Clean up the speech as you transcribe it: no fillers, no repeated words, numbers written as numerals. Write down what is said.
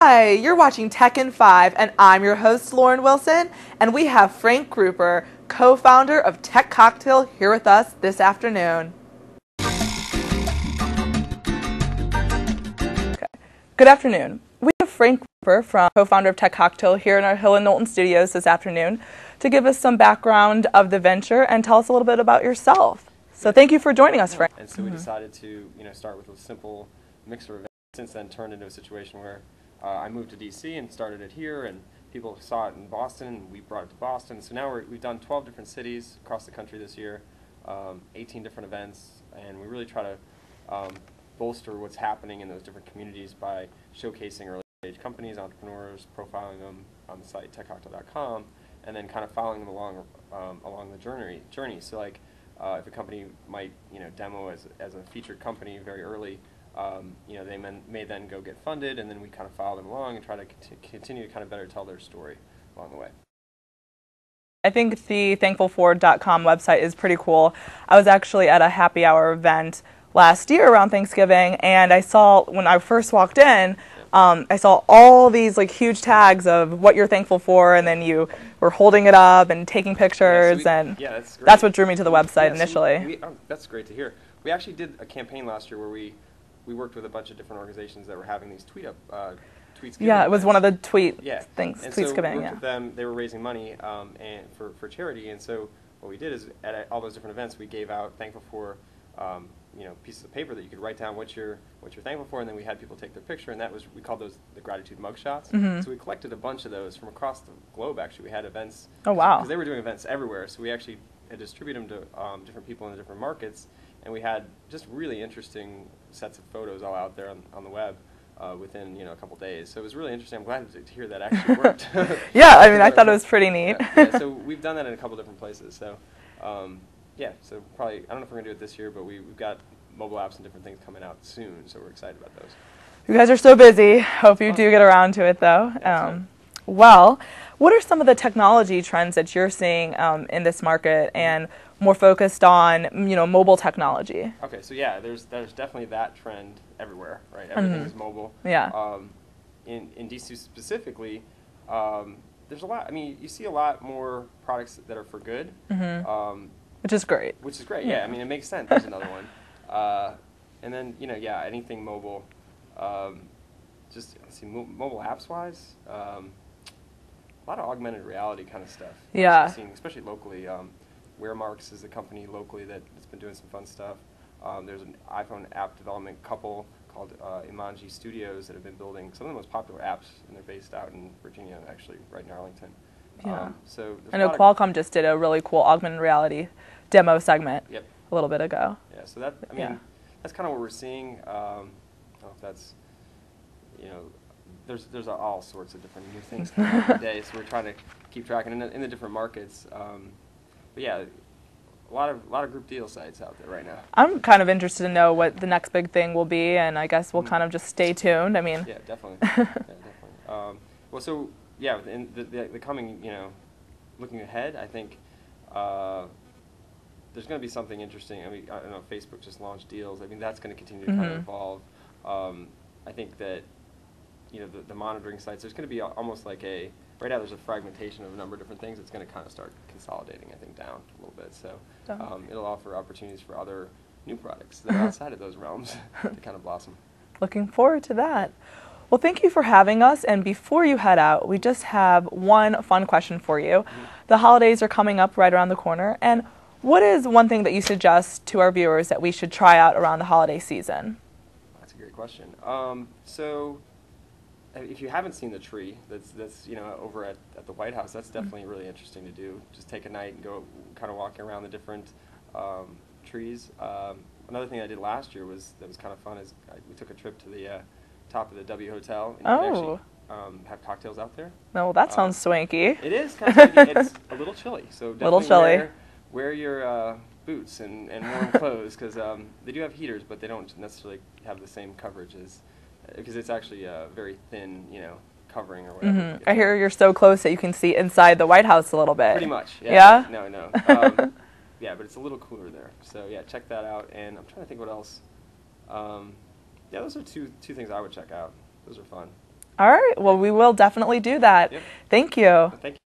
Hi, you're watching Tech in 5, and I'm your host, Lauren Wilson, and we have Frank Gruber, co-founder of Tech Coktail, here with us this afternoon. Okay. Good afternoon. We have Frank Gruber, co-founder of Tech Coktail, here in our Hill Knowlton studios this afternoon to give us some background of the venture and tell us a little bit about yourself. So thank you for joining us, Frank. And so we decided to, start with a simple mixer event. Since then, turned into a situation where I moved to DC and started it here, and people saw it in Boston, and we brought it to Boston. So now we've done 12 different cities across the country this year, 18 different events, and we really try to bolster what's happening in those different communities by showcasing early-stage companies, entrepreneurs, profiling them on the site TechCocktail.com, and then kind of following them along along the journey. So like if a company might demo as a featured company very early. They may then go get funded, and then we kind of follow them along and try to continue to kind of better tell their story along the way. I think the thankfulfor.com website is pretty cool. I was actually at a happy hour event last year around Thanksgiving, and I saw, when I first walked in, I saw all these like huge tags of what you're thankful for, and then you were holding it up and taking pictures, that's what drew me to the website initially. That's great to hear. We actually did a campaign last year where we worked with a bunch of different organizations that were having these tweets. Yeah, it was one of the things. And so we worked with them. They were raising money and for charity. And so what we did is at all those different events, we gave out thankful for pieces of paper that you could write down what you're thankful for, and then we had people take their picture, and we called those the gratitude mugshots. So we collected a bunch of those from across the globe. Actually, we had events. Oh wow! Because they were doing events everywhere, so we actually had distributed them to different people in the different markets. And we had just really interesting sets of photos all out there on the web within a couple days. So it was really interesting. I'm glad to hear that actually worked. Yeah, I mean, I thought it was pretty neat. So we've done that in a couple different places. So so probably, I don't know if we're going to do it this year, but we've got mobile apps and different things coming out soon, so we're excited about those. You guys are so busy. Hope you do get around to it, though. Well, what are some of the technology trends that you're seeing in this market, and more focused on mobile technology? Okay, so yeah, there's definitely that trend everywhere, right? Everything is mobile. Yeah. In DC specifically, there's a lot. I mean, you see a lot more products that are for good. Which is great. Which is great. Yeah. I mean, it makes sense. There's another one. And then anything mobile. Just let's see, mobile apps wise. A lot of augmented reality kind of stuff. Yeah. Seeing, especially locally. Wearmarks is a company locally that's been doing some fun stuff. There's an iPhone app development couple called Imanji Studios that have been building some of the most popular apps, and they're based out in Virginia, actually, right in Arlington. Yeah. So I know Qualcomm just did a really cool augmented reality demo segment a little bit ago. Yeah, so that's kind of what we're seeing. I don't know if that's, there's all sorts of different new things coming out every day, so we're trying to keep track in the different markets. But yeah, a lot of group deal sites out there right now. I'm kind of interested to know what the next big thing will be, and I guess we'll kind of just stay tuned. I mean, yeah, definitely. Well, so yeah, in the coming, looking ahead, I think there's going to be something interesting. I mean, I don't know, Facebook just launched deals. I mean, that's going to continue to kind of evolve. I think that the monitoring sites, there's going to be almost like right now there's a fragmentation of a number of different things. It's going to kind of start consolidating, I think, down a little bit. So it'll offer opportunities for other new products that are outside of those realms to kind of blossom. Looking forward to that. Well, thank you for having us. And before you head out, we just have one fun question for you. The holidays are coming up right around the corner. And what is one thing that you suggest to our viewers that we should try out around the holiday season? That's a great question. So if you haven't seen the tree that's over at the White House, that's definitely really interesting to do. Just take a night and go kind of walking around the different trees. Another thing I did last year that was kind of fun is we took a trip to the top of the W Hotel, and you can actually have cocktails out there. No, that sounds swanky. It is kind of swanky. It's a little chilly, so definitely wear your boots and warm clothes, because they do have heaters, but they don't necessarily have the same coverage because it's actually a very thin, covering or whatever. I hear you're so close that you can see inside the White House a little bit. Pretty much. Yeah? No. Yeah, but it's a little cooler there. So yeah, check that out. And I'm trying to think what else. Yeah, those are two things I would check out. Those are fun. All right. Well, we will definitely do that. Yep. Thank you. Thank you.